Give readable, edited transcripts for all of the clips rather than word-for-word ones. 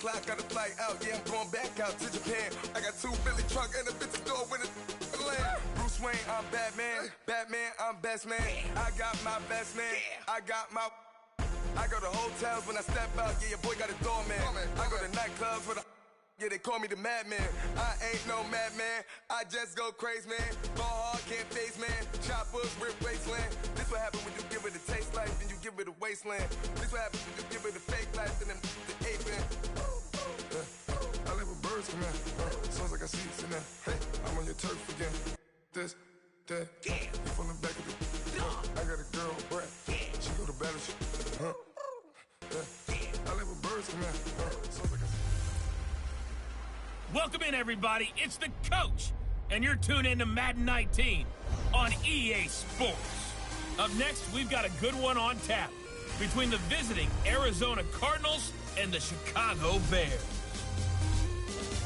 o'clock, got a flight out. Yeah, I'm going back out to Japan. I got 2 Billy truck and a bitch door with a land. Bruce Wayne, I'm Batman. Batman, I'm best man. I got my best man. I go to hotels when I step out. Yeah, your boy got a doorman. I go to nightclubs with a... Yeah, they call me the madman. I ain't no madman. I just go crazy, man. Ball hard, can't face, man. Choppers, rip wasteland. This what happen when you give it a taste life and you give it a wasteland. This what happens when you give it a fake life and then the ape man. I live with birds come in. Sounds like I see it in there. Hey, I'm on your turf again. This, that. You from the back of the... I got a girl, Brett. She go to battleship. I live with birds come in. Sounds like I see... Welcome in, everybody. It's the coach, and you're tuned in to Madden 19 on EA Sports. Up next, we've got a good one on tap between the visiting Arizona Cardinals and the Chicago Bears.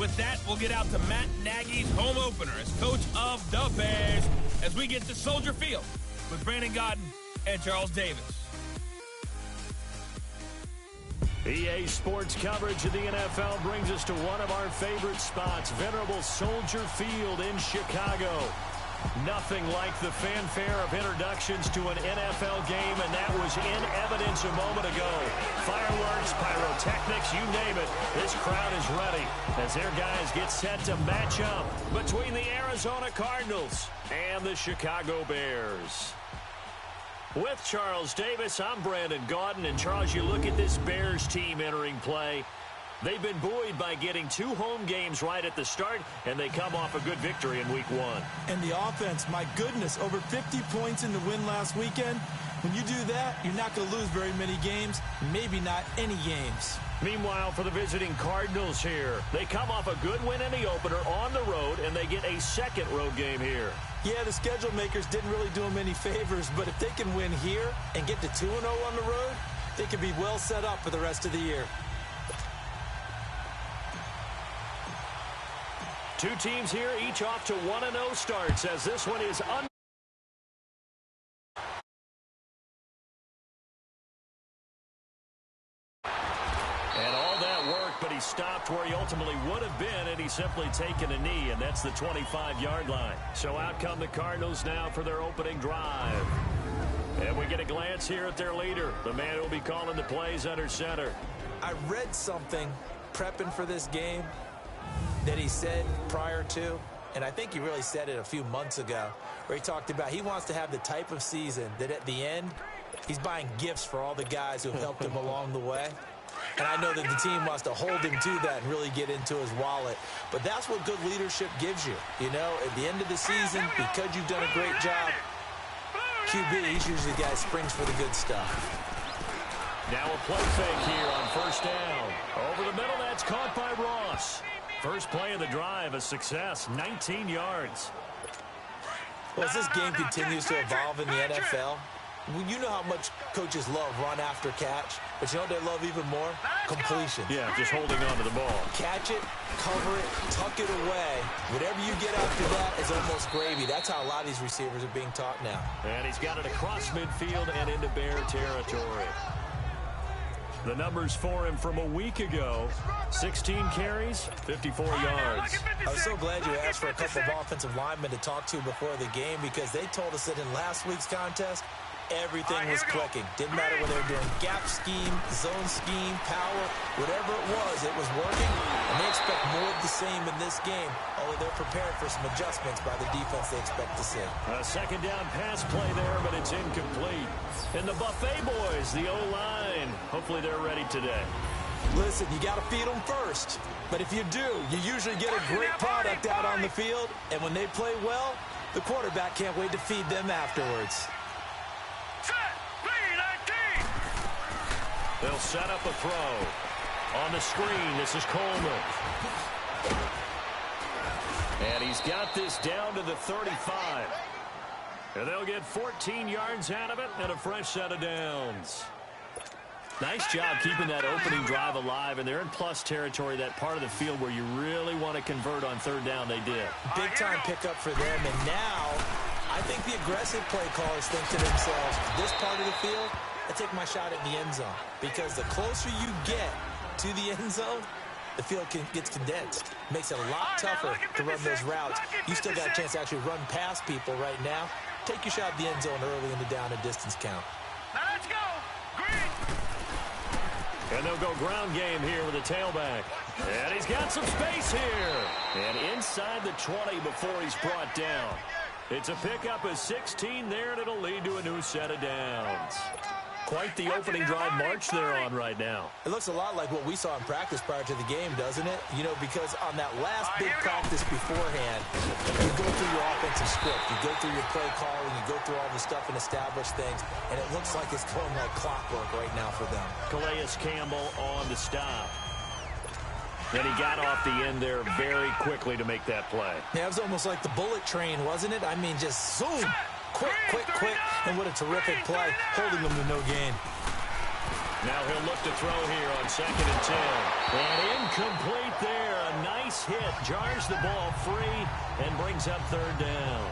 With that, we'll get out to Matt Nagy's home opener as coach of the Bears as we get to Soldier Field with Brandon Godden and Charles Davis. EA Sports coverage of the NFL brings us to one of our favorite spots, venerable Soldier Field in Chicago. Nothing like the fanfare of introductions to an NFL game, and that was in evidence a moment ago. Fireworks, pyrotechnics, you name it. This crowd is ready as their guys get set to match up between the Arizona Cardinals and the Chicago Bears. With Charles Davis, I'm Brandon Gaudin. And Charles, you look at this Bears team entering play. They've been buoyed by getting 2 home games right at the start, and they come off a good victory in Week 1. And the offense, my goodness, over 50 points in the win last weekend. When you do that, you're not going to lose very many games, maybe not any games. Meanwhile, for the visiting Cardinals here, they come off a good win in the opener on the road, and they get a second road game here. Yeah, the schedule makers didn't really do them any favors, but if they can win here and get to 2-0 on the road, they could be well set up for the rest of the year. Two teams here, each off to 1-0 starts as this one is And all that work, but he stopped where he ultimately would have been, and he's simply taken a knee, and that's the 25-yard line. So out come the Cardinals now for their opening drive. And we get a glance here at their leader, the man who will be calling the plays under center. I read something prepping for this game that he said prior to, and I think he really said it a few months ago, where he talked about he wants to have the type of season that at the end, he's buying gifts for all the guys who have helped him along the way. And I know that the team wants to hold him to that and really get into his wallet. But that's what good leadership gives you. You know, at the end of the season, because you've done a great job, QB, he's usually the guy who springs for the good stuff. Now a play fake here on first down. Over the middle, that's caught by Ross. First play of the drive, a success, 19 yards. Well, as this game continues to evolve in the NFL, you know how much coaches love run after catch, but you know what they love even more? Completion. Yeah, just holding on to the ball. Catch it, cover it, tuck it away. Whatever you get after that is almost gravy. That's how a lot of these receivers are being taught now. And he's got it across midfield and into Bear territory. The numbers for him from a week ago, 16 carries, 54 yards. I was so glad you asked for a couple of offensive linemen to talk to before the game, because they told us that in last week's contest, everything was clicking. Didn't matter whether they were doing gap scheme, zone scheme, power, whatever it was working. And they expect more of the same in this game, although they're prepared for some adjustments by the defense they expect to see. A second down pass play there, but it's incomplete. And the Buffet boys, the O-line, hopefully they're ready today. Listen, you got to feed them first. But if you do, you usually get a great product out on the field. And when they play well, the quarterback can't wait to feed them afterwards. They'll set up a throw. On the screen, this is Coleman. And he's got this down to the 35. And they'll get 14 yards out of it and a fresh set of downs. Nice job keeping that opening drive alive, and they're in plus territory, that part of the field where you really want to convert on third down. They did. Big-time pickup for them, and now I think the aggressive play callers think to themselves, this part of the field, I take my shot at the end zone, because the closer you get to the end zone, the field gets condensed. Makes it a lot tougher to run those routes. You still got a chance to actually run past people right now. Take your shot at the end zone early in the down and distance count. Now let's go. Green. And they'll go ground game here with a tailback. And he's got some space here. And inside the 20 before he's brought down. It's a pickup of 16 there, and it'll lead to a new set of downs. Quite the opening drive march they're on right now. It looks a lot like what we saw in practice prior to the game, doesn't it? You know, because on that last big practice beforehand, you go through your offensive script, you go through your play calling, you go through all the stuff and establish things, and it looks like it's going like clockwork right now for them. Calais Campbell on the stop. Then he got off the end there very quickly to make that play. Yeah, it was almost like the bullet train, wasn't it? I mean, just zoom. Quick, quick, quick. And what a terrific play, holding them to no gain. Now he'll look to throw here on 2nd and 10. And incomplete there. A nice hit. Jars the ball free and brings up 3rd down.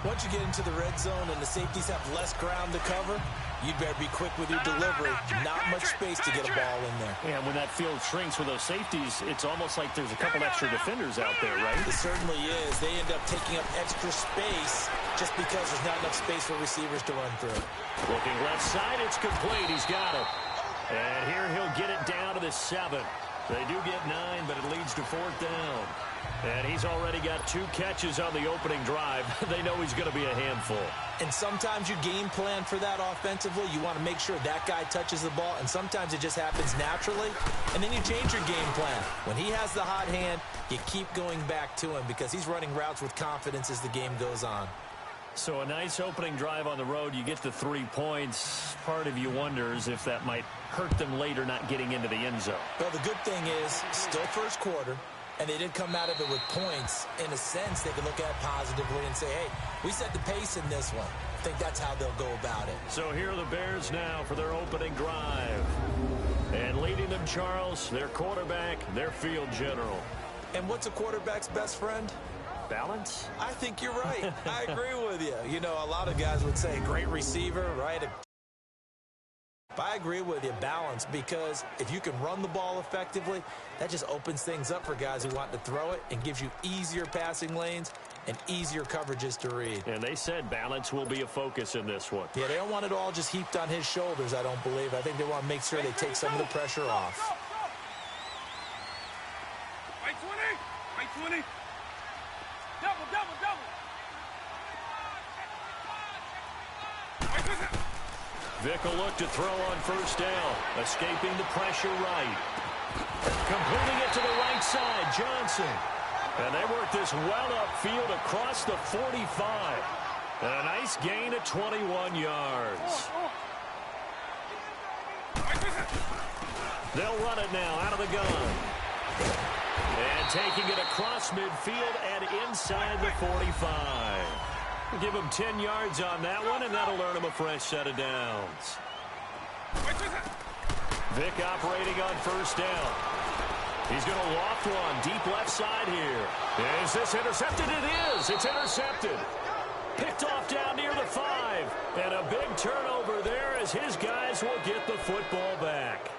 Once you get into the red zone and the safeties have less ground to cover, you'd better be quick with your delivery. Not much space to get a ball in there. Yeah, when that field shrinks with those safeties, it's almost like there's a couple extra defenders out there, right? It certainly is. They end up taking up extra space just because there's not enough space for receivers to run through. Looking left side, it's complete. He's got it. And here he'll get it down to the 7. They do get 9, but it leads to 4th down. And he's already got 2 catches on the opening drive. They know he's going to be a handful. And sometimes you game plan for that offensively. You want to make sure that guy touches the ball, and sometimes it just happens naturally. And then you change your game plan. When he has the hot hand, you keep going back to him because he's running routes with confidence as the game goes on. So a nice opening drive on the road. You get the 3 points. Part of you wonders if that might hurt them later not getting into the end zone. Well, the good thing is, still first quarter, and they did come out of it with points. In a sense, they can look at it positively and say, hey, we set the pace in this one. I think that's how they'll go about it. So here are the Bears now for their opening drive. And leading them, Charles, their quarterback, their field general. And what's a quarterback's best friend? Balance? I think you're right. I agree with you. You know, a lot of guys would say great receiver, right? I agree with you, balance, because if you can run the ball effectively, that just opens things up for guys who want to throw it and gives you easier passing lanes and easier coverages to read. And they said balance will be a focus in this one. Yeah, they don't want it all just heaped on his shoulders, I don't believe. I think they want to make sure they take some of the pressure off. Right 20. Right 20. Double, double, double. Vick will look to throw on 1st down, escaping the pressure right. Completing it to the right side, Johnson. And they work this well upfield across the 45. And a nice gain of 21 yards. They'll run it now out of the gun. And taking it across midfield and inside the 45. We'll give him 10 yards on that one, and that'll earn him a fresh set of downs. Vick operating on 1st down. He's going to loft one deep left side here. Is this intercepted? It is. It's intercepted. Picked off down near the 5. And a big turnover there as his guys will get the football back.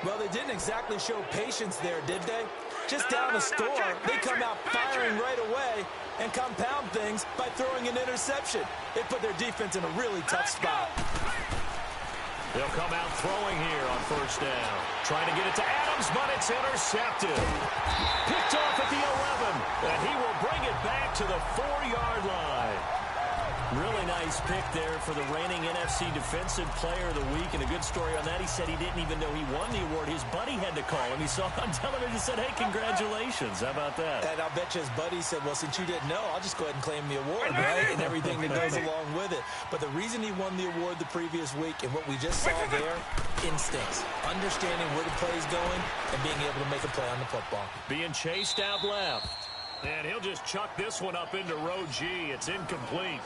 Well, they didn't exactly show patience there, did they? Just down a score, they come out firing right away and compound things by throwing an interception. They put their defense in a really tough spot. They'll come out throwing here on 1st down. Trying to get it to Adams, but it's intercepted. Picked off at the 11, and he will bring it back to the 4-yard line. Really nice pick there for the reigning NFC Defensive Player of the Week, and a good story on that. He said he didn't even know he won the award. His buddy had to call him. He saw it on television and said, hey, congratulations. How about that? And I'll bet you his buddy said, well, since you didn't know, I'll just go ahead and claim the award, right? And everything that goes along with it. But the reason he won the award the previous week and what we just saw there, instincts, understanding where the play is going and being able to make a play on the football. Being chased out left. And he'll just chuck this one up into row G. It's incomplete.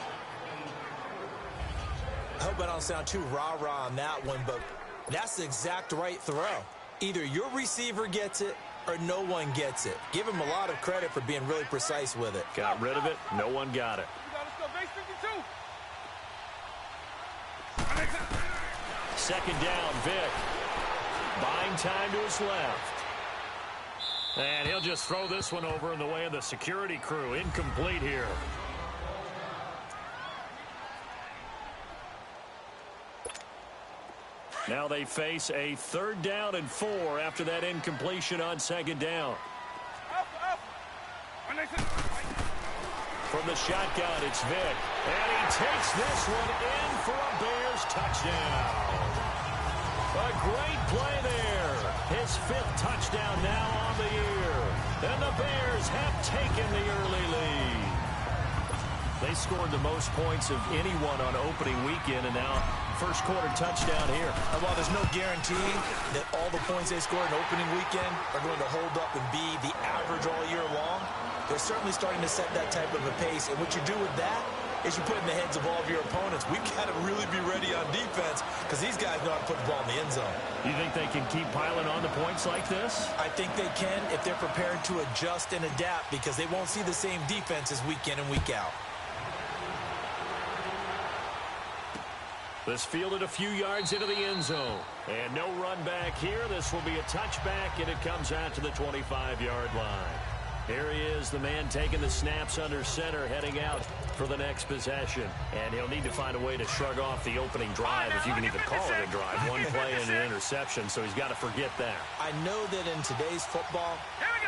I hope I don't sound too rah-rah on that one, but that's the exact right throw. Either your receiver gets it or no one gets it. Give him a lot of credit for being really precise with it. Got rid of it. No one got it. Let's go, base 52. 2nd down, Vick. Buying time to his left. And he'll just throw this one over in the way of the security crew. Incomplete here. Now they face a 3rd down and 4 after that incompletion on 2nd down. From the shotgun, it's Vick. And he takes this one in for a Bears touchdown. A great play there. His 5th touchdown now on the year. And the Bears have taken the early lead. They scored the most points of anyone on opening weekend, and now first quarter touchdown here. And while there's no guarantee that all the points they scored in opening weekend are going to hold up and be the average all year long, they're certainly starting to set that type of a pace. And what you do with that is you put in the heads of all of your opponents, we've got to really be ready on defense because these guys know how to put the ball in the end zone. You think they can keep piling on the points like this? I think they can if they're prepared to adjust and adapt because they won't see the same defenses week in and week out. This fielded a few yards into the end zone. And no run back here. This will be a touchback, and it comes out to the 25-yard line. Here he is, the man taking the snaps under center, heading out for the next possession. And he'll need to find a way to shrug off the opening drive, if you can even call it a drive. One play and an interception, so he's got to forget that. I know that in today's football,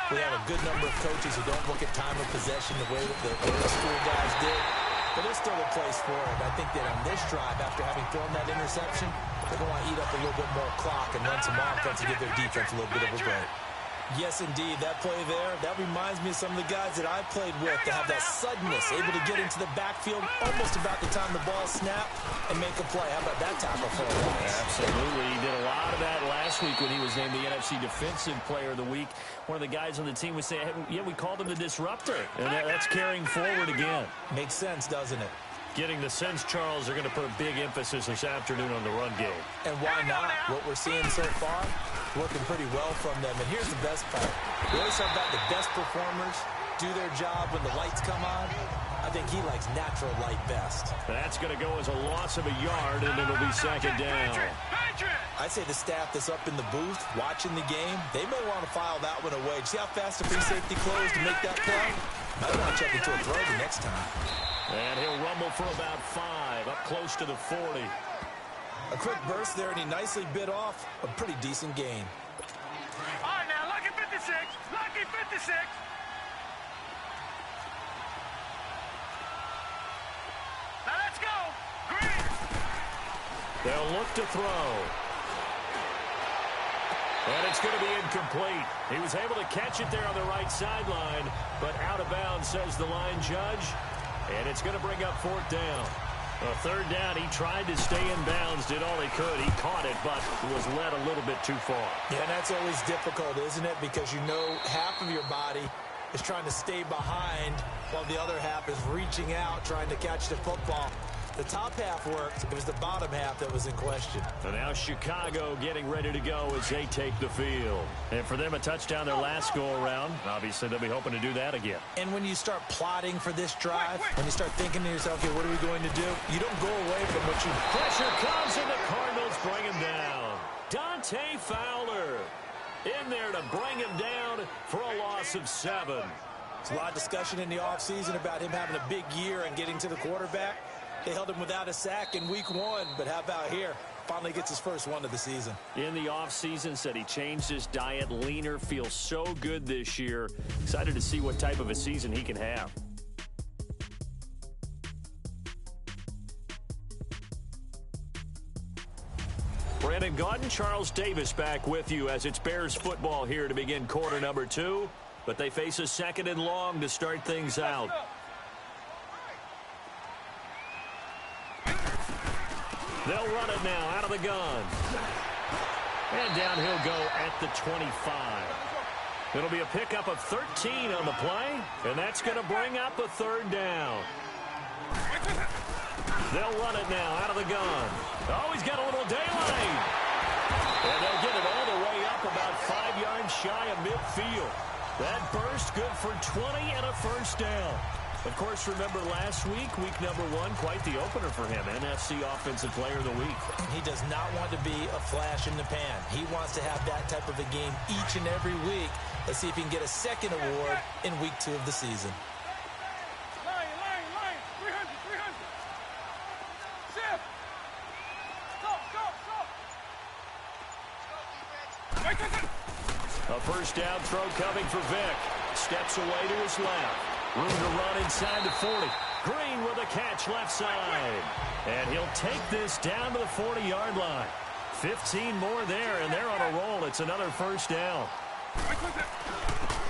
we have a good number of coaches who don't look at time of possession the way that the old school guys did. But there's still a place for it. I think that on this drive, after having thrown that interception, they're going to eat up a little bit more clock and run some offense to give their defense a little bit of a break. Yes, indeed. That play there, that reminds me of some of the guys that I played with that have that suddenness, able to get into the backfield almost about the time the ball snapped and make a play. How about that tackle for a loss? Absolutely. He did a lot of that last week when he was named the NFC Defensive Player of the Week. One of the guys on the team was saying, hey, yeah, we called him the disruptor. And that's carrying forward again. Makes sense, doesn't it? Getting the sense, Charles, they're going to put a big emphasis this afternoon on the run game. And why not? What we're seeing so far, working pretty well from them. And here's the best part. We always talk about the best performers do their job when the lights come on. I think he likes natural light best. That's going to go as a loss of a yard, and it'll be 2nd down. I'd say the staff that's up in the booth watching the game, they may want to file that one away. See how fast the free safety closed to make that play? Might want to check into a throw the next time. And he'll rumble for about 5, up close to the 40. A quick burst there, and he nicely bit off a pretty decent gain. All right, now, lucky 56. Lucky 56. Now, let's go. Green. They'll look to throw. And it's going to be incomplete. He was able to catch it there on the right sideline, but out of bounds, says the line judge. And it's going to bring up 4th down. A 3rd down, he tried to stay in bounds, did all he could. He caught it, but was led a little bit too far. Yeah, and that's always difficult, isn't it? Because you know half of your body is trying to stay behind while the other half is reaching out, trying to catch the football. The top half worked. It was the bottom half that was in question. So now Chicago getting ready to go as they take the field. And for them, a touchdown their last go-around. Obviously, they'll be hoping to do that again. And when you start plotting for this drive, when you start thinking to yourself, okay, what are we going to do? You don't go away from what you... Pressure comes, and the Cardinals bring him down. Dante Fowler in there to bring him down for a loss of 7. There's a lot of discussion in the offseason about him having a big year and getting to the quarterback. They held him without a sack in week 1, but how about here? Finally gets his first one of the season. In the offseason, said he changed his diet, leaner, feels so good this year. Excited to see what type of a season he can have. Brandon Gaudin, Charles Davis back with you as it's Bears football here to begin quarter number 2. But they face a 2nd and long to start things out. They'll run it now out of the gun. And down he'll go at the 25. It'll be a pickup of 13 on the play, and that's going to bring up a 3rd down. They'll run it now out of the gun. Oh, he's got a little daylight. And they'll get it all the way up about 5 yards shy of midfield. That burst good for 20 and a 1st down. Of course, remember last week, week number 1, quite the opener for him, NFC Offensive Player of the Week. And he does not want to be a flash in the pan. He wants to have that type of a game each and every week. Let's see if he can get a second award in week 2 of the season. Line, 300. Shift. Go. A first down throw coming for Vick. Steps away to his left. Room to run inside the 40. Green with a catch left side. And he'll take this down to the 40-yard line. 15 more there, and they're on a roll. It's another first down.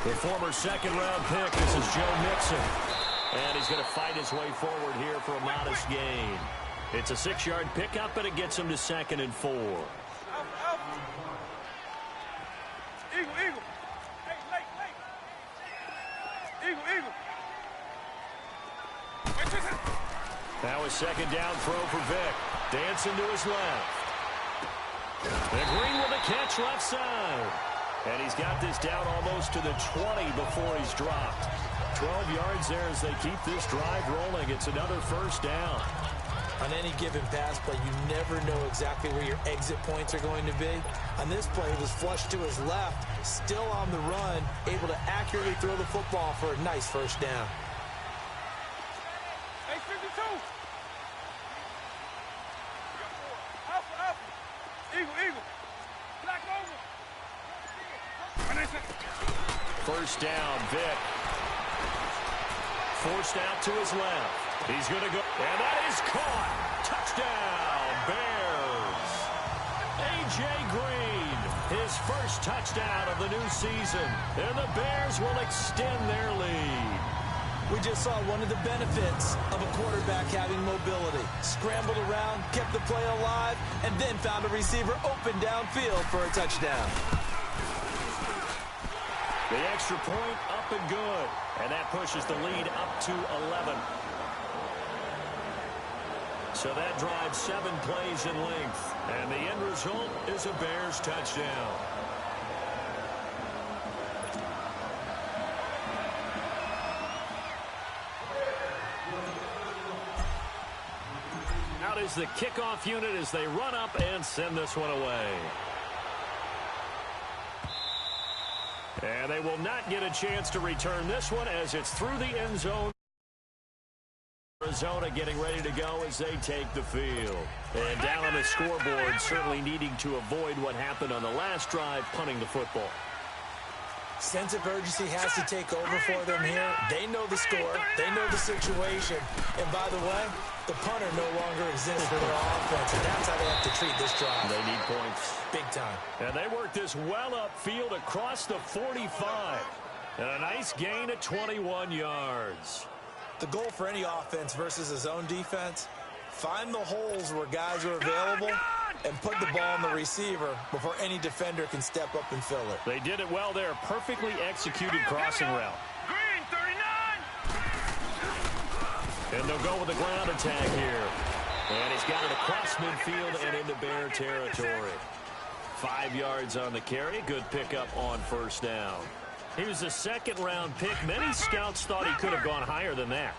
The former second-round pick, this is Joe Mixon. And he's going to fight his way forward here for a modest gain. It's a 6-yard pickup, and it gets him to 2nd and 4. Eagle. Hey, late. Eagle. Now a second down throw for Vick. Dancing to his left. And Green with a catch left side. And he's got this down almost to the 20 before he's dropped. 12 yards there as they keep this drive rolling. It's another first down. On any given pass play, you never know exactly where your exit points are going to be. On this play, he was flushed to his left, still on the run, able to accurately throw the football for a nice first down. Hey, 52. Alpha. Eagle. Black over. First down, Vick. Forced out to his left. He's going to go, and that is caught. Touchdown, Bears. A.J. Green, his first touchdown of the new season, and the Bears will extend their lead. We just saw one of the benefits of a quarterback having mobility. Scrambled around, kept the play alive, and then found a receiver open downfield for a touchdown. The extra point up and good, and that pushes the lead up to 11. So that drives 7 plays in length, and the end result is a Bears touchdown. Out is the kickoff unit as they run up and send this one away. And they will not get a chance to return this one as it's through the end zone. Arizona getting ready to go as they take the field. And down on the scoreboard, certainly needing to avoid what happened on the last drive, punting the football. Sense of urgency has to take over for them here. They know the score. They know the situation. And by the way, the punter no longer exists for their offense. And that's how they have to treat this drive. They need points. Big time. And they work this well upfield across the 45. And a nice gain at 21 yards. The goal for any offense versus a zone defense, find the holes where guys are available and put the ball on the receiver before any defender can step up and fill it. They did it well there. Perfectly executed crossing route. Green, 39. And they'll go with the ground attack here. And he's got it across midfield and into Bear territory. 5 yards on the carry. Good pickup on first down. He was a second-round pick. Many scouts thought he could have gone higher than that.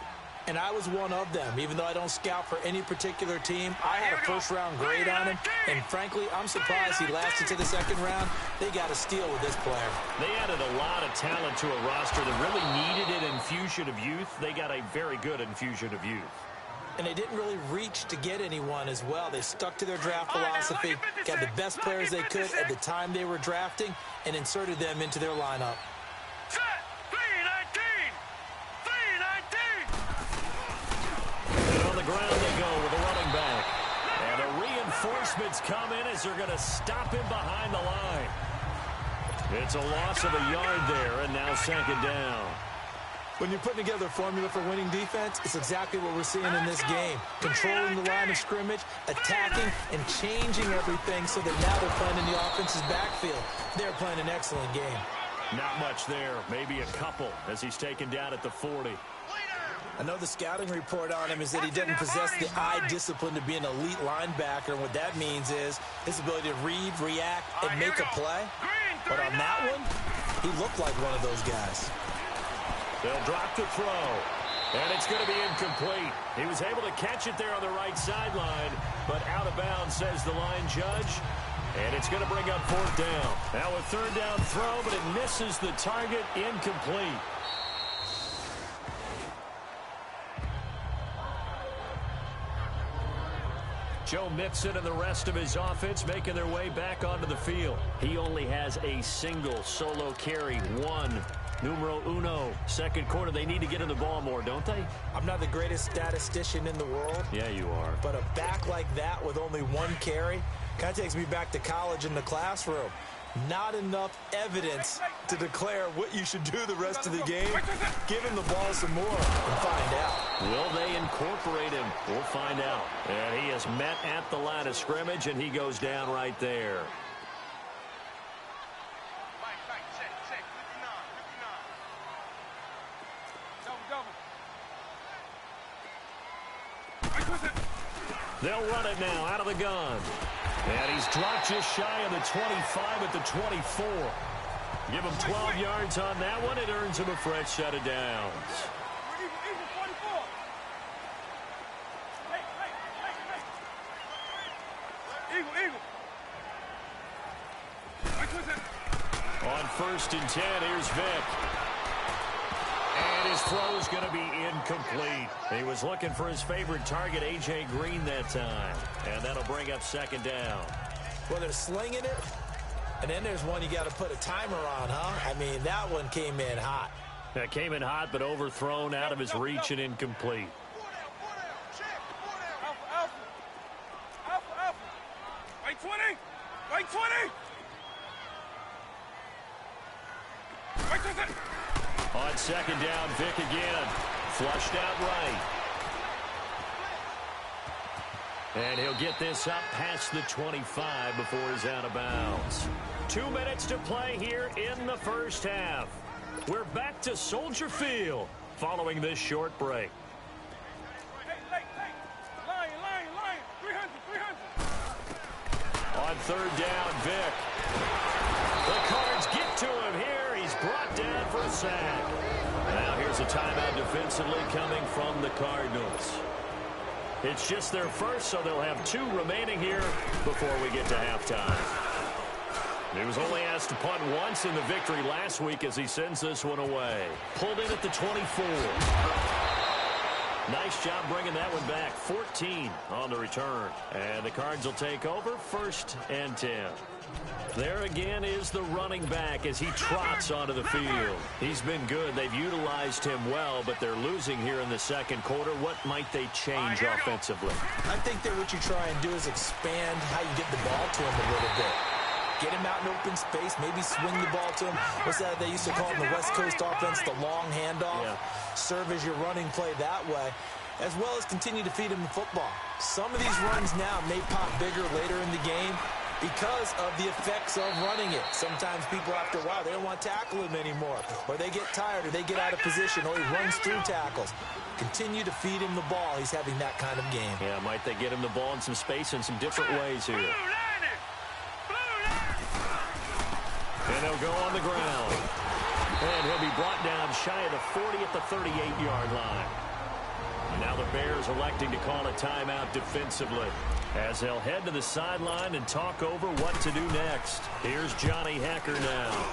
And I was one of them. Even though I don't scout for any particular team, I had a first-round grade on him. And frankly, I'm surprised he lasted to the second round. They got a steal with this player. They added a lot of talent to a roster that really needed an infusion of youth. They got a very good infusion of youth. And they didn't really reach to get anyone as well. They stuck to their draft philosophy, got the best players they could at the time they were drafting, and inserted them into their lineup. Set. 319. And on the ground they go with a running back. And the reinforcements come in as they're going to stop him behind the line. It's a loss of a yard there, and now second down. When you're putting together a formula for winning defense, it's exactly what we're seeing in this game. Controlling the line of scrimmage, attacking, and changing everything so that now they're playing in the offense's backfield. They're playing an excellent game. Not much there, maybe a couple as he's taken down at the 40. I know the scouting report on him is that he doesn't possess the eye discipline to be an elite linebacker, and what that means is his ability to read, react, and make a play. But on that one, he looked like one of those guys. They'll drop the throw. And it's going to be incomplete. He was able to catch it there on the right sideline, but out of bounds, says the line judge. And it's going to bring up fourth down. Now a third down throw, but it misses the target, incomplete. Joe Mixon and the rest of his offense making their way back onto the field. He only has a single solo carry, one. Numero uno, second quarter. They need to get in the ball more, don't they? I'm not the greatest statistician in the world. Yeah, you are. But a back like that with only one carry kind of takes me back to college in the classroom. Not enough evidence to declare what you should do the rest of the game. Give him the ball some more and find out. Will they incorporate him? We'll find out. And he is met at the line of scrimmage, and he goes down right there. They'll run it now out of the gun. And he's dropped just shy of the 25 at the 24. Give him 12 yards on that one. It earns him a fresh set of downs. On 1st and 10, here's Vic. And his throw is going to be incomplete. He was looking for his favorite target, A.J. Green, that time. And that'll bring up second down. Well, they're slinging it, and then there's one you got to put a timer on, huh? I mean, that one came in hot. That came in hot, but overthrown out of his reach and incomplete. Right 20! Right 20! Right 20! On second down, Vic again. Flushed out right. And he'll get this up past the 25 before he's out of bounds. 2 minutes to play here in the first half. We're back to Soldier Field following this short break. Line. 300. On third down, Vic. The Cards get to him here. He's brought down for a sack. Now here's a timeout defensively coming from the Cardinals. It's just their first, so they'll have 2 remaining here before we get to halftime. He was only asked to punt once in the victory last week as he sends this one away. Pulled in at the 24. Nice job bringing that one back. 14 on the return. And the Cards will take over 1st and 10. There again is the running back as he trots onto the field. He's been good. They've utilized him well, but they're losing here in the second quarter. What might they change offensively? I think that what you try and do is expand how you get the ball to him a little bit. Get him out in open space, maybe swing the ball to him. What's that they used to call in the West Coast offense, the long handoff? Yeah. Serve as your running play that way, as well as continue to feed him the football. Some of these runs now may pop bigger later in the game because of the effects of running it. Sometimes people, after a while, they don't want to tackle him anymore, or they get tired, or they get out of position, or he runs through tackles. Continue to feed him the ball. He's having that kind of game. Yeah, might they get him the ball in some space in some different ways here. And they'll go on the ground. And he'll be brought down shy of the 40 at the 38-yard line. Now the Bears electing to call a timeout defensively as they'll head to the sideline and talk over what to do next. Here's Johnny Hecker now.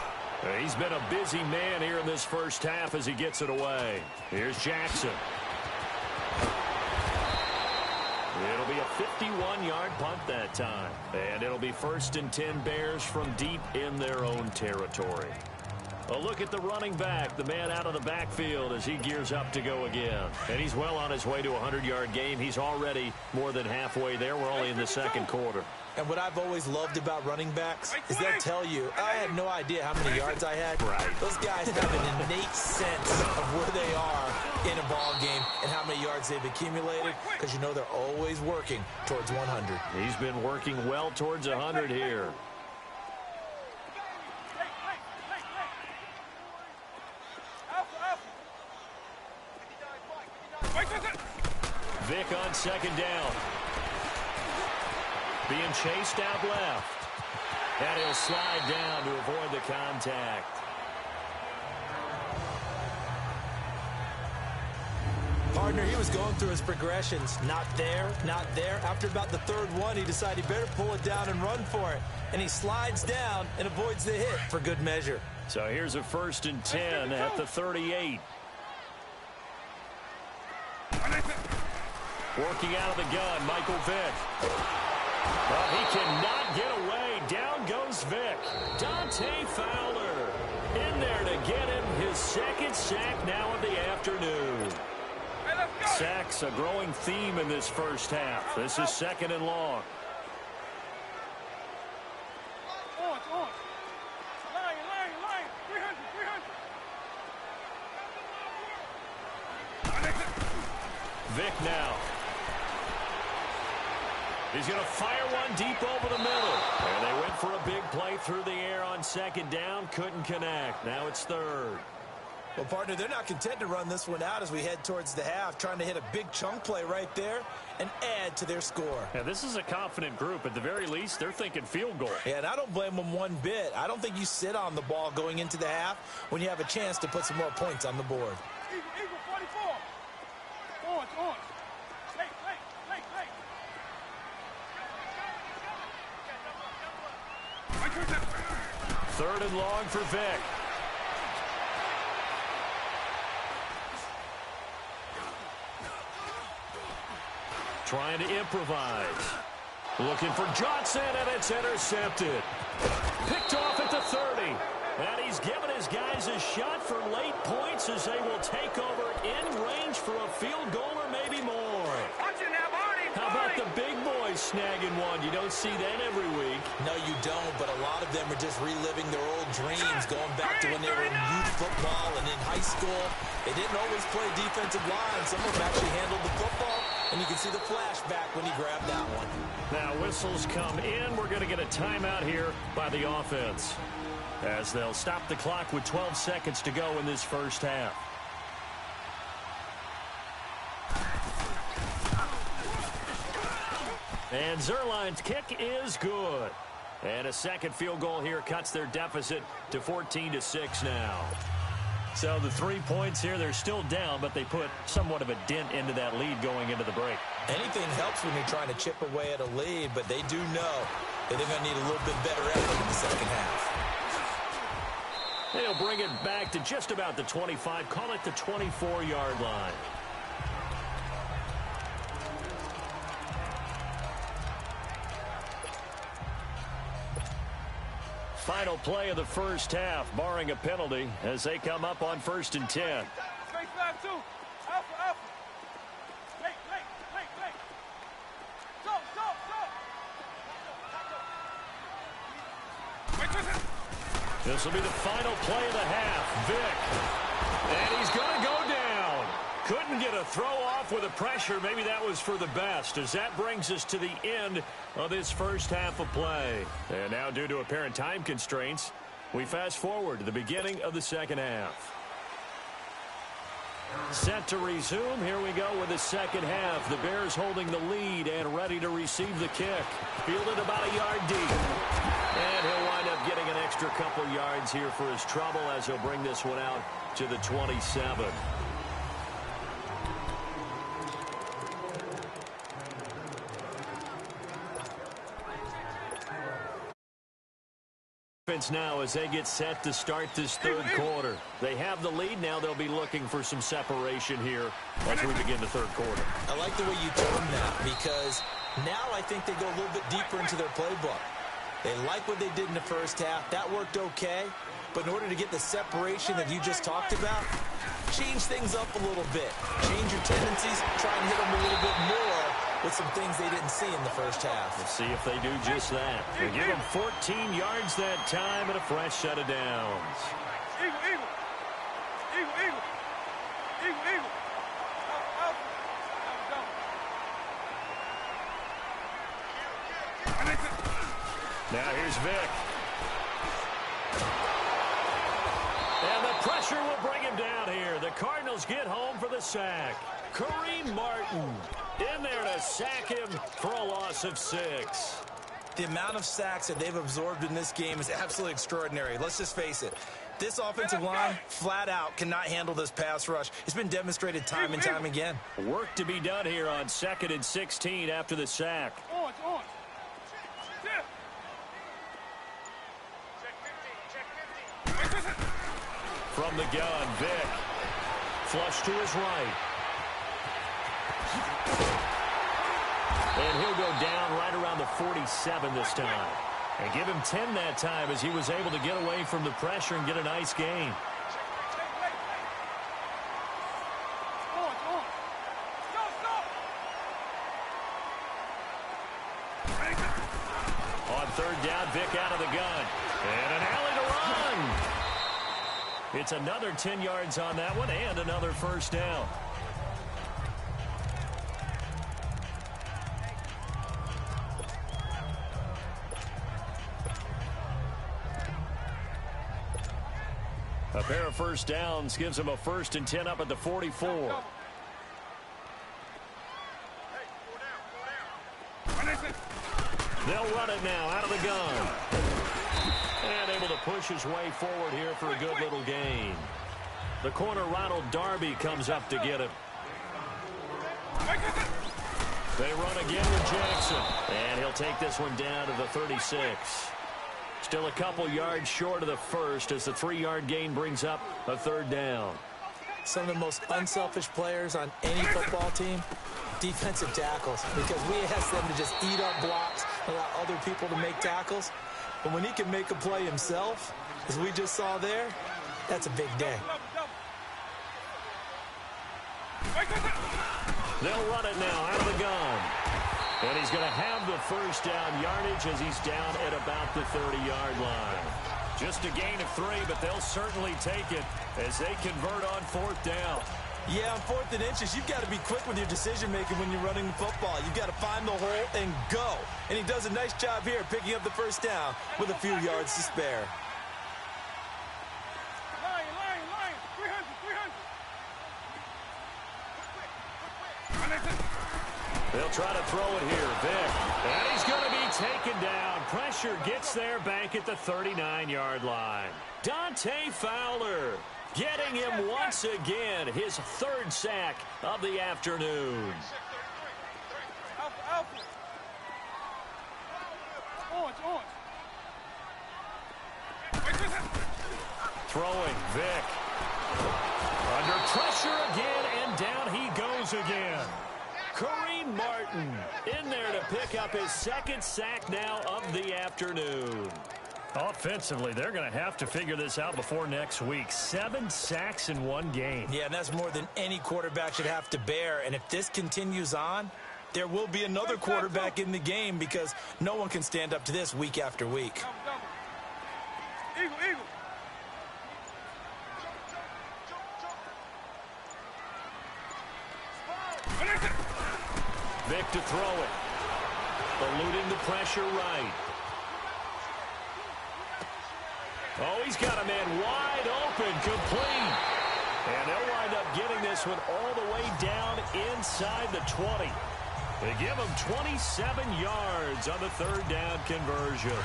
He's been a busy man here in this first half as he gets it away. Here's Jackson. It'll be a 51-yard punt that time. And it'll be 1st and 10 Bears from deep in their own territory. A look at the running back, the man out of the backfield as he gears up to go again. And he's well on his way to a 100-yard game. He's already more than halfway there. We're only in the second quarter. And what I've always loved about running backs is they'll tell you, I had no idea how many yards I had. Right. Those guys have an innate sense of where they are in a ball game and how many yards they've accumulated, because you know they're always working towards 100. He's been working well towards 100 here. Vic on second down. Being chased out left. And he'll slide down to avoid the contact. partner, he was going through his progressions. Not there, not there. After about the third one, he decided he better pull it down and run for it. And he slides down and avoids the hit for good measure. So here's a 1st and 10 at the 38. Working out of the gun, Michael Vick. But he cannot get away. Down goes Vick. Dante Fowler in there to get him his 2nd sack now of the afternoon. Sacks a growing theme in this first half. This is 2nd and long. Vick now. He's going to fire one deep over the middle. And they went for a big play through the air on 2nd down. Couldn't connect. Now it's 3rd. Well, partner, they're not content to run this one out as we head towards the half, trying to hit a big chunk play right there and add to their score. Yeah, this is a confident group. At the very least, they're thinking field goal. Yeah, and I don't blame them one bit. I don't think you sit on the ball going into the half when you have a chance to put some more points on the board. Eagle 44. On. Late. 3rd and long for Vick. Trying to improvise. Looking for Johnson, and it's intercepted. Picked off at the 30. And he's given his guys a shot for late points as they will take over in range for a field goal or maybe more. How about the big boys snagging one? You don't see that every week. No, you don't, but a lot of them are just reliving their old dreams, going back to when they were in youth football and in high school. They didn't always play defensive line. Some of them actually handled the football, and you can see the flashback when he grabbed that one. Now whistles come in. We're going to get a timeout here by the offense, as they'll stop the clock with 12 seconds to go in this first half. And Zerline's kick is good. And a 2nd field goal here cuts their deficit to 14-6 now. So the 3 points here, they're still down, but they put somewhat of a dent into that lead going into the break. Anything helps when you're trying to chip away at a lead, but they do know that they're going to need a little bit better effort in the 2nd half. They'll bring it back to just about the 25, call it the 24-yard line. Final play of the first half, barring a penalty, as they come up on 1st and 10. Straight 5-2. Alpha. Late. Go. This will be the final play of the half. Vick. And he's going to go down. Couldn't get a throw off with the pressure. Maybe that was for the best, as that brings us to the end of this first half of play. And now, due to apparent time constraints, we fast forward to the beginning of the 2nd half. Set to resume. Here we go with the 2nd half. The Bears holding the lead and ready to receive the kick. Fielded about a yard deep. And he'll wind up getting an extra couple yards here for his trouble as he'll bring this one out to the 27. Now as they get set to start this 3rd quarter. They have the lead. Now they'll be looking for some separation here as we begin the 3rd quarter. I like the way you tone that, because now I think they go a little bit deeper into their playbook. They like what they did in the first half. That worked okay. But in order to get the separation that you just talked about, change things up a little bit. Change your tendencies. Try and hit them a little bit more with some things they didn't see in the first half. Let's see if they do just that. They give them 14 yards that time and a fresh set of downs. Eagle. Now here's Vick. And the pressure will bring him down here. The Cardinals get home for the sack. Kareem Martin in there to sack him for a loss of 6. The amount of sacks that they've absorbed in this game is absolutely extraordinary. Let's just face it. This offensive line, flat out, cannot handle this pass rush. It's been demonstrated time and time again. Work to be done here on 2nd and 16 after the sack. On. From the gun, Vick. Flush to his right. And he'll go down right around the 47 this time. And give him 10 that time as he was able to get away from the pressure and get a nice gain. On 3rd down, Vick out of the gun. And an alley to run. It's another 10 yards on that one and another 1st down. A pair of 1st downs gives him a 1st and 10 up at the 44. They'll run it now out of the gun. And able to push his way forward here for a good little gain. The corner, Ronald Darby, comes up to get him. They run again with Jackson. And he'll take this one down to the 36. Still a couple yards short of the 1st as the 3-yard gain brings up a 3rd down. Some of the most unselfish players on any football team, defensive tackles, because we ask them to just eat up blocks, allow other people to make tackles. But when he can make a play himself, as we just saw there, that's a big day. They'll run it now out of the gun. And he's going to have the 1st down yardage as he's down at about the 30-yard line. Just a gain of 3, but they'll certainly take it as they convert on 4th down. Yeah, on 4th and inches, you've got to be quick with your decision-making when you're running the football. You've got to find the hole and go. And he does a nice job here picking up the 1st down with a few yards to spare. Line, 300. They'll try to throw it here. Vick. And he's going to be taken down. Pressure gets there back at the 39-yard line. Dante Fowler getting him once again. His 3rd sack of the afternoon. Throwing, Vick. Under pressure again, and down he goes again. Kareem Martin in there to pick up his 2nd sack now of the afternoon. Offensively, they're going to have to figure this out before next week. 7 sacks in one game. Yeah, and that's more than any quarterback should have to bear. And if this continues on, there will be another quarterback in the game because no one can stand up to this week after week. Eagle. Vick to throw it. Eluding the pressure right. Oh, he's got a man wide open, complete. And they'll wind up getting this one all the way down inside the 20. They give him 27 yards on the 3rd down conversion.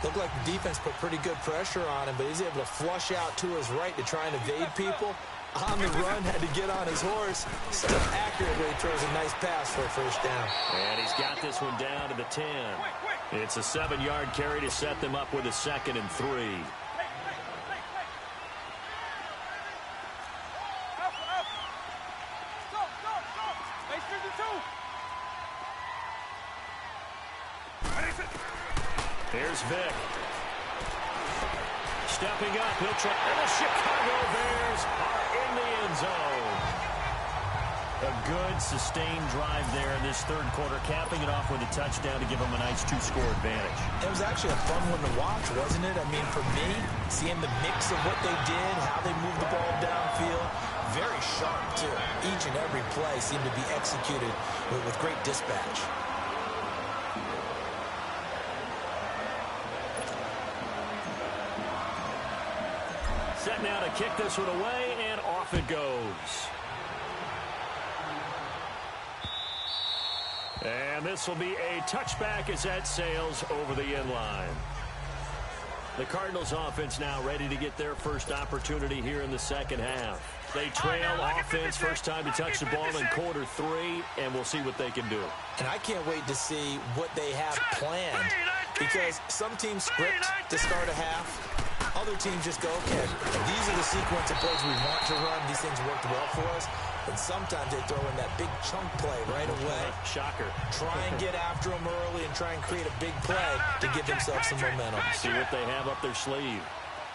Looked like the defense put pretty good pressure on him, but he's able to flush out to his right to try and evade people. On the run, had to get on his horse. Still accurately throws a nice pass for a 1st down. And he's got this one down to the 10. It's a 7-yard carry to set them up with a 2nd and 3. Here's Vick. Stepping up, he'll try. And the Chicago Bears are in the end zone. A good, sustained drive there in this 3rd quarter, capping it off with a touchdown to give them a nice 2-score advantage. It was actually a fun one to watch, wasn't it? I mean, for me, seeing the mix of what they did, how they moved the ball downfield, very sharp, too. Each and every play seemed to be executed with great dispatch. Set now to kick this one away, and off it goes. And this will be a touchback as that sails over the end line. The Cardinals offense now ready to get their first opportunity here in the second half. They trail offense, first time to touch the ball in quarter 3, and we'll see what they can do. And I can't wait to see what they have planned, because some teams script to start a half. Other teams just go, okay, these are the sequence of plays we want to run. These things worked well for us. And sometimes they throw in that big chunk play right away. Shocker. Try and get after them early and try and create a big play to give themselves some momentum. See what they have up their sleeve.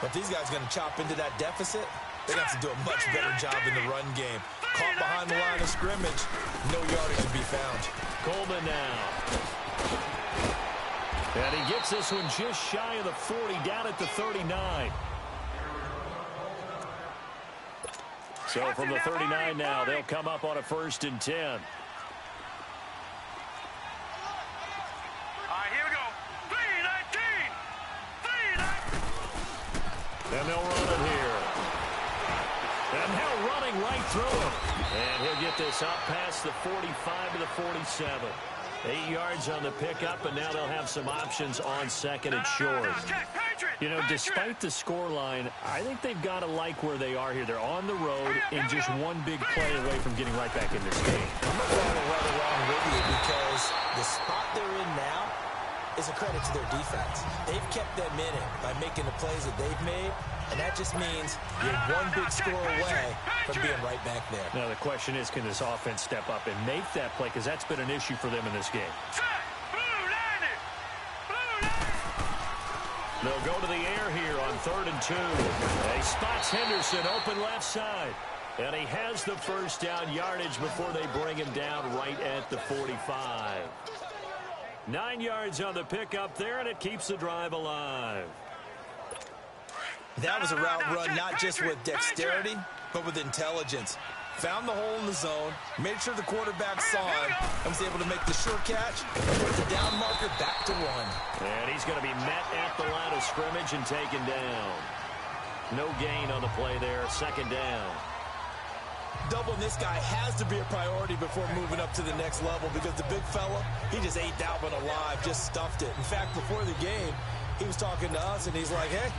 But these guys are going to chop into that deficit. They're going to have to do a much better job in the run game. Caught behind the line of scrimmage, no yardage to be found. Coleman now. And he gets this one just shy of the 40, down at the 39. So from the 39 now, they'll come up on a 1st and 10. All right, here we go. 3-19. And they'll run it here. And now running right through him. And he'll get this up past the 45 to the 47. 8 yards on the pickup, and now they'll have some options on 2nd and short. You know, despite the scoreline, I think they've got to like where they are here. They're on the road and just one big play away from getting right back in this game. I'm going to follow right along with you, because the spot they're in now is a credit to their defense. They've kept them in it by making the plays that they've made, and that just means you're one big score away from being right back there. Now the question is, can this offense step up and make that play? Because that's been an issue for them in this game. They'll go to the air here on 3rd and 2. He spots Henderson open left side. And he has the first down yardage before they bring him down right at the 45. 9 yards on the pickup there, and it keeps the drive alive. That was a route run not just with dexterity, but with intelligence. Found the hole in the zone, made sure the quarterback saw him, and was able to make the sure catch and put the down marker back to 1. And he's going to be met at the line of scrimmage and taken down. No gain on the play there, 2nd down. Doubling this guy has to be a priority before moving up to the next level, because the big fella, he just ate that one alive, just stuffed it. In fact, before the game, he was talking to us, and he's like, hey,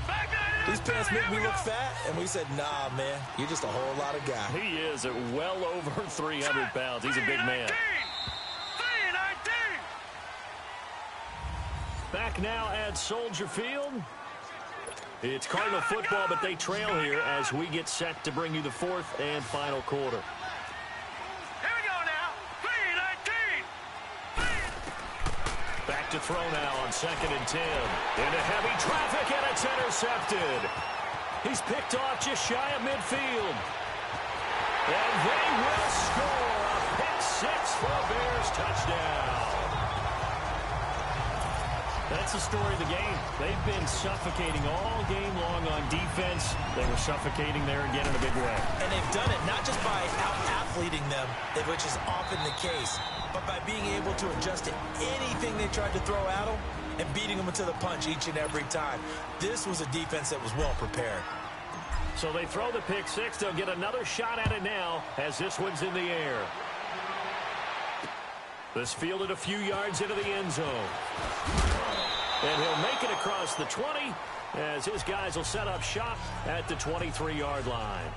these pants make me look fat. And we said, nah, man, you're just a whole lot of guy. He is at well over 300 pounds. He's a big man. Back now at Soldier Field. It's Cardinal football, but they trail here as we get set to bring you the 4th and final quarter. Here we go now. 3-19. Back to throw now on 2nd and 10. Into heavy traffic, and it's intercepted. He's picked off just shy of midfield. And they will score a pick 6 for a Bears touchdown. That's the story of the game. They've been suffocating all game long on defense. They were suffocating there again in a big way. And they've done it not just by out-athleting them, which is often the case, but by being able to adjust to anything they tried to throw at them and beating them to the punch each and every time. This was a defense that was well prepared. So they throw the pick 6. They'll get another shot at it now as this one's in the air. This fielded a few yards into the end zone. And he'll make it across the 20 as his guys will set up shop at the 23-yard line.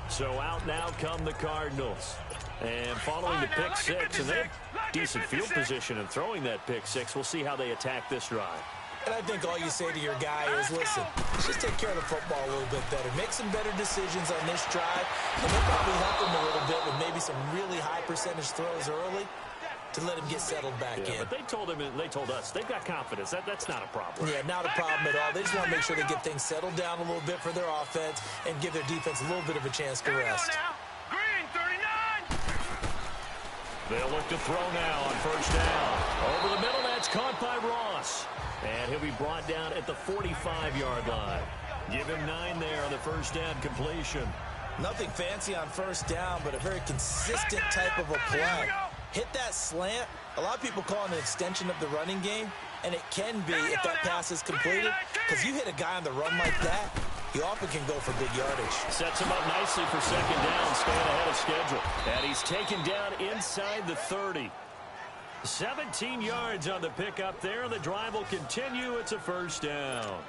So out now come the Cardinals. And following the pick 6, and they have decent field position in throwing that pick 6. We'll see how they attack this drive. And I think all you say to your guy is, listen, just take care of the football a little bit better. Make some better decisions on this drive. And they'll probably help him a little bit with maybe some really high percentage throws early to let him get settled back in. But they told him, and they told us, they've got confidence. That's not a problem. Yeah, not a problem at all. They just want to make sure they get things settled down a little bit for their offense and give their defense a little bit of a chance to rest. Green, 39. They'll look to throw now on 1st down. Over the middle, that's caught by Ross. And he'll be brought down at the 45-yard line. Give him 9 there on the 1st down completion. Nothing fancy on 1st down, but a very consistent type of a play. Hit that slant. A lot of people call it an extension of the running game, and it can be if that pass is completed, because you hit a guy on the run like that, he often can go for big yardage. Sets him up nicely for second down, staying ahead of schedule. And he's taken down inside the 30. 17 yards on the pickup there. The drive will continue. It's a first down.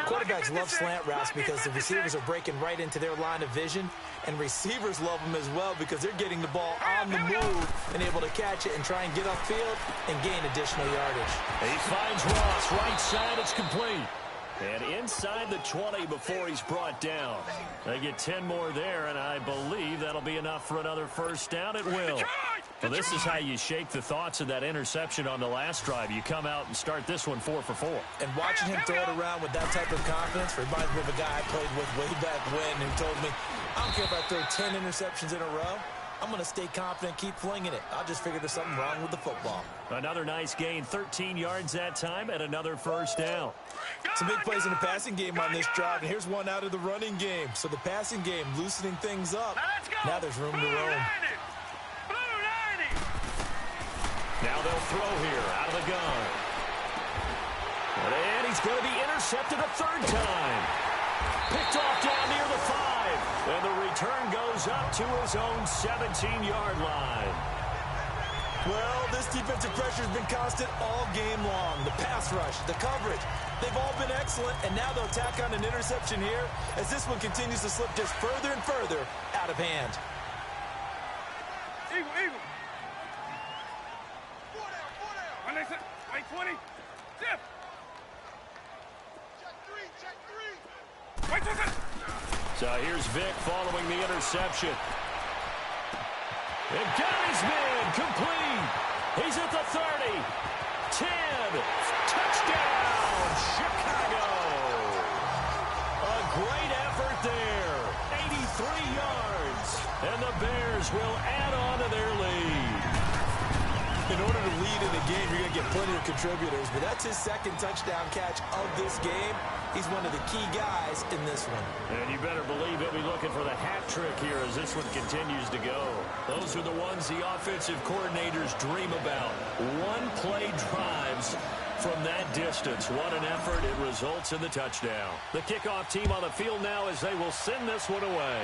Quarterbacks love slant routes because the receivers are breaking right into their line of vision, and receivers love them as well because they're getting the ball on the move and able to catch it and try and get upfield and gain additional yardage. He finds Ross, right side, it's complete. And inside the 20 before he's brought down. They get 10 more there, and I believe that'll be enough for another first down. It will. Well, this is how you shake the thoughts of that interception on the last drive. You come out and start this one 4 for 4. And watching him throw it around with that type of confidence reminds me of a guy I played with way back when who told me, I don't care if I throw 10 interceptions in a row. I'm going to stay confident, keep flinging it. I'll just figure there's something wrong with the football. Another nice gain, 13 yards that time, and another first down. Some big plays in the passing game on this drive, and here's one out of the running game. So the passing game loosening things up. Now there's room to roam. Now they'll throw here out of the gun. And he's going to be intercepted a third time. Picked off down near the 5. And the return goes up to his own 17-yard line. Well, this defensive pressure has been constant all game long. The pass rush, the coverage, they've all been excellent, and now they'll tack on an interception here as this one continues to slip just further and further out of hand. Eagle, eagle. 4 down. Wait, 20. Zip. Check 3. Wait, 20. So here's Vic following the interception. And got his man complete. He's at the 30. 10. Touchdown, Chicago. A great effort there. 83 yards. And the Bears will add on to their lead. In order to lead in a game, you're going to get plenty of contributors, but that's his second touchdown catch of this game. He's one of the key guys in this one. And you better believe he'll be looking for the hat trick here as this one continues to go. Those are the ones the offensive coordinators dream about. One-play drives from that distance. What an effort. It results in the touchdown. The kickoff team on the field now as they will send this one away.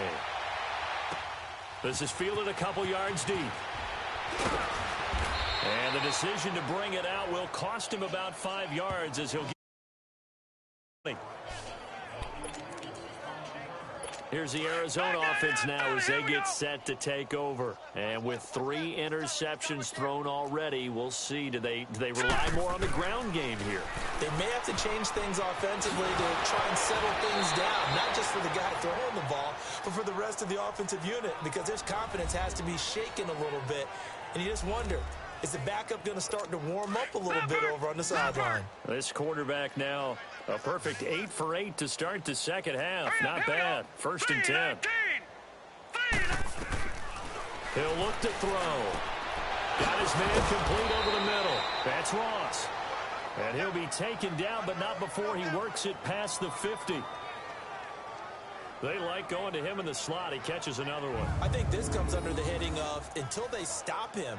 This is fielded a couple yards deep. And the decision to bring it out will cost him about 5 yards as he'll get. Here's the Arizona offense now as they get set to take over. And with 3 interceptions thrown already, we'll see. Do they rely more on the ground game here? They may have to change things offensively to try and settle things down, not just for the guy throwing the ball, but for the rest of the offensive unit, because their confidence has to be shaken a little bit. And you just wonder, is the backup going to start to warm up a little bit over on the sideline? This quarterback now a perfect 8 for 8 to start the second half. Not bad. 1st and 10. He'll look to throw. Got his man complete over the middle. That's Ross. And he'll be taken down, but not before he works it past the 50. They like going to him in the slot. He catches another one. I think this comes under the heading of until they stop him,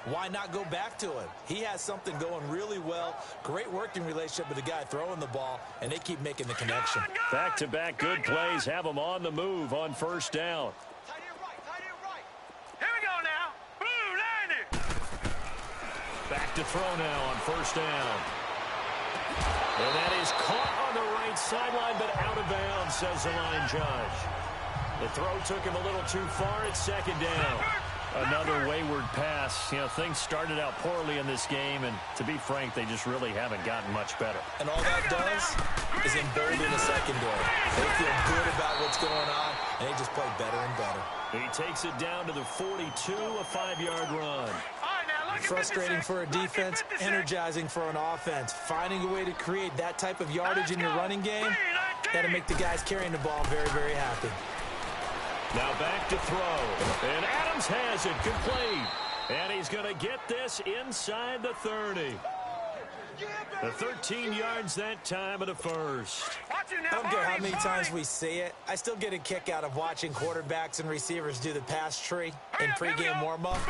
why not go back to him? He has something going really well. Great working relationship with the guy throwing the ball, and they keep making the connection. Back-to-back good plays have him on the move on 1st down. Tight end right. Here we go now. Blue 90. Back to throw now on 1st down. And that is caught on the right sideline, but out of bounds, says the line judge. The throw took him a little too far. It's 2nd down. Another wayward pass. You know, things started out poorly in this game, and to be frank, they just really haven't gotten much better. And all that does is embolden the secondary. They feel good about what's going on, and they just play better and better. He takes it down to the 42, a 5-yard run. Frustrating for a defense, energizing for an offense. Finding a way to create that type of yardage in your running game, that'll make the guys carrying the ball very, very happy. Now back to throw. And Adams has it complete. And he's going to get this inside the 30. The 13 yards that time of the first. I don't care how many times we see it. I still get a kick out of watching quarterbacks and receivers do the pass tree in pregame warm-up.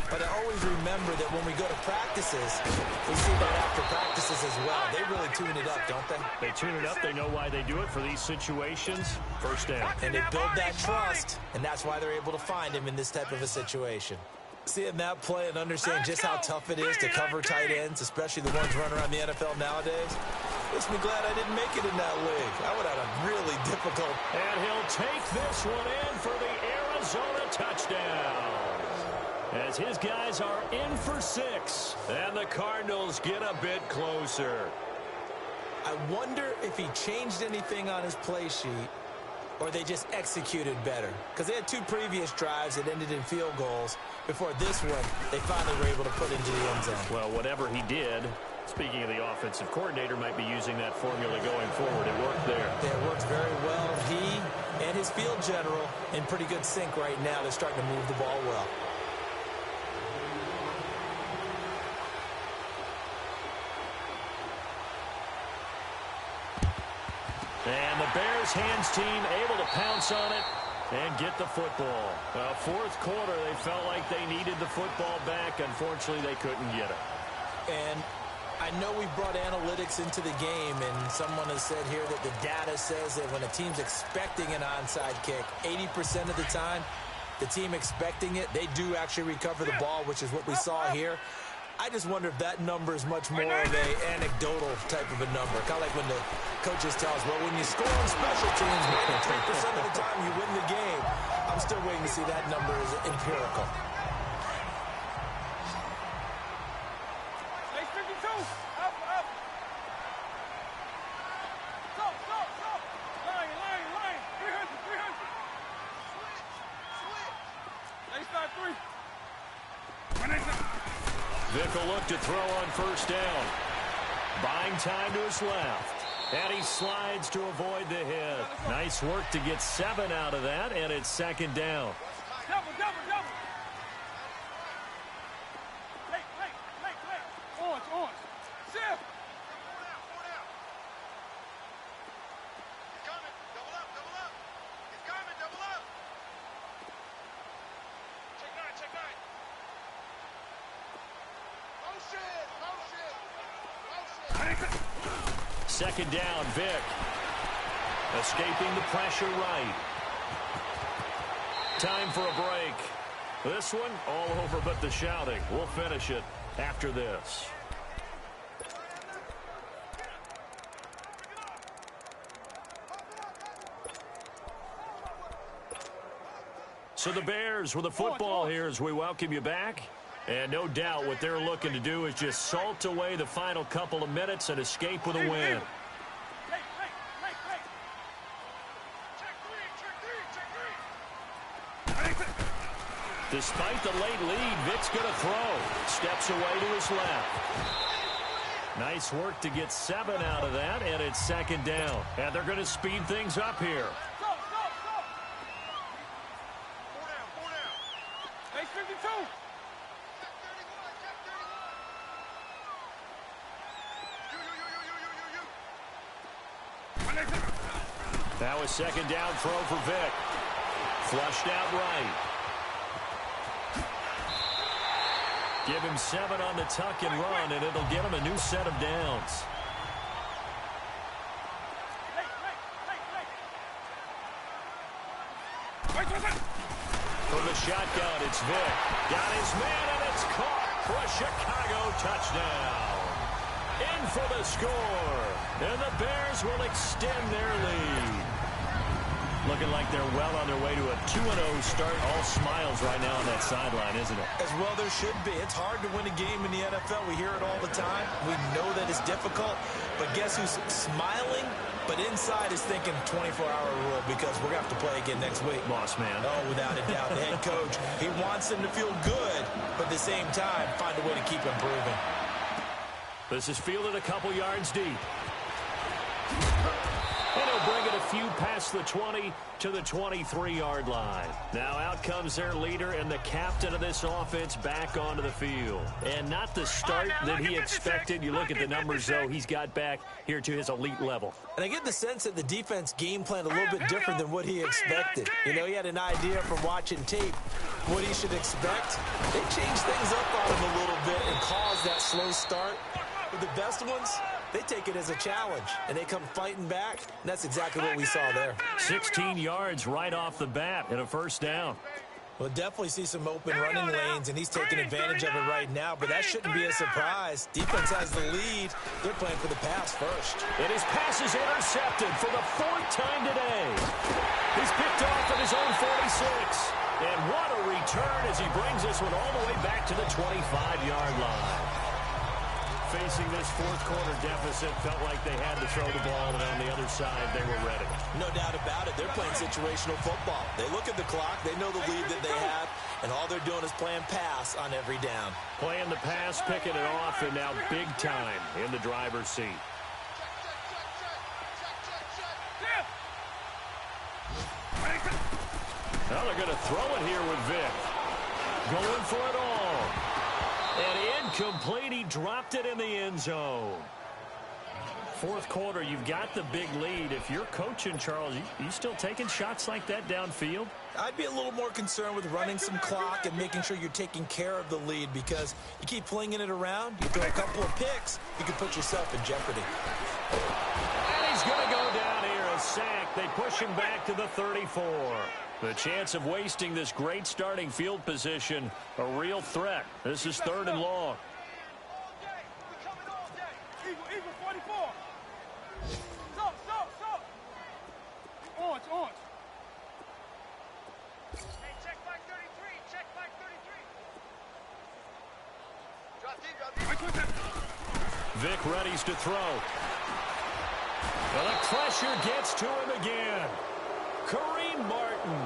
But I always remember that when we go to practices, we see that after practices as well. They really tune it up, don't they? They tune it up. They know why they do it for these situations. First down. And they build that trust, and that's why they're able to find him in this type of a situation. Seeing that play and understand just how tough it is to cover tight ends, especially the ones running around the NFL nowadays, makes me glad I didn't make it in that league. I would have had a really difficult... And he'll take this one in for the Arizona touchdown. As his guys are in for 6, and the Cardinals get a bit closer. I wonder if he changed anything on his play sheet or they just executed better. Because they had 2 previous drives that ended in field goals. Before this one, they finally were able to put into the end zone. Well, whatever he did, speaking of the offensive coordinator, might be using that formula going forward. It worked there. Yeah, it worked very well. He and his field general in pretty good sync right now. They're starting to move the ball well. And the Bears hands team able to pounce on it and get the football. Fourth quarter, they felt like they needed the football back. Unfortunately, they couldn't get it. And I know we brought analytics into the game, and someone has said here that the data says that when a team's expecting an onside kick, 80% of the time, the team expecting it, they do actually recover the ball, which is what we saw here. I just wonder if that number is much more of an anecdotal type of a number. Kind of like when the coaches tell us, well, when you score on special teams, 93% of the time you win the game. I'm still waiting to see that number is empirical. Vick will look to throw on first down. Buying time to his left. And he slides to avoid the hit. Nice work to get 7 out of that, and it's second down. Double. Late. Orange. Shift. Second down, Vick. Escaping the pressure right. Time for a break. This one, all over but the shouting. We'll finish it after this. So the Bears with the football here as we welcome you back. And no doubt what they're looking to do is just salt away the final couple of minutes and escape with a win. Despite the late lead, Vick's going to throw. Steps away to his left. Nice work to get 7 out of that, and it's second down. And they're going to speed things up here. Now a second down throw for Vick. Flushed out right. Give him 7 on the tuck and run, and it'll get him a new set of downs. From the shotgun, it's Vick. Got his man, and it's caught for a Chicago touchdown. In for the score, and the Bears will extend their lead. Looking like they're well on their way to a 2-0 start. All smiles right now on that sideline, isn't it? As well there should be. It's hard to win a game in the NFL. We hear it all the time. We know that it's difficult. But guess who's smiling? But inside is thinking 24-hour rule because we're going to have to play again next week. Boss man. Oh, without a doubt. The head coach, he wants them to feel good, but at the same time, find a way to keep improving. This is fielded a couple yards deep. And he'll bring it a few past the 20 to the 23-yard line. Now out comes their leader and the captain of this offense back onto the field. And not the start that he expected. You look at the numbers, though, he's got back here to his elite level. And I get the sense that the defense game planned a little bit different than what he expected. You know, he had an idea from watching tape what he should expect. They changed things up on him a little bit and caused that slow start. But the best ones, they take it as a challenge, and they come fighting back, and that's exactly what we saw there. 16 yards right off the bat and a first down. We'll definitely see some open running lanes, and he's taking advantage of it right now, but that shouldn't be a surprise. Defense has the lead. They're playing for the pass first. And his pass is intercepted for the 4th time today. He's picked off at his own 46. And what a return as he brings this one all the way back to the 25-yard line. Facing this fourth-quarter deficit, felt like they had to throw the ball, and on the other side, they were ready. No doubt about it. They're playing situational football. They look at the clock. They know the lead that they have, and all they're doing is playing pass on every down. Playing the pass, picking it off, and now big time in the driver's seat. Well, they're going to throw it here with Vic. Going for it all. And incomplete. He dropped it in the end zone. Fourth quarter, you've got the big lead. If you're coaching, Charles, you still taking shots like that downfield? I'd be a little more concerned with running some clock and making sure you're taking care of the lead, because you keep flinging it around, you throw a couple of picks, you can put yourself in jeopardy. And he's going to go down here, a sack. They push him back to the 34. The chance of wasting this great starting field position, a real threat. This is 3rd and long. Eagle 44. Stop. Orange. Hey, check back 33. Vic readies to throw. Well, the pressure gets to him again. Kareem Martin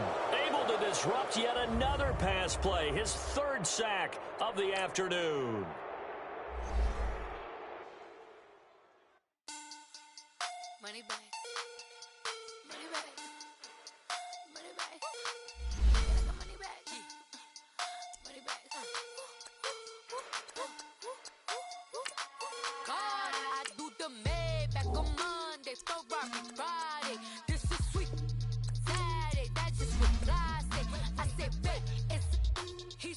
able to disrupt yet another pass play. His 3rd sack of the afternoon. Money back. Money back. Money back. Money back. Money back. God, I do the Maybach on Monday, Ferrari Friday. This is sweet Saturday. That's just what I say. I say, babe, it's he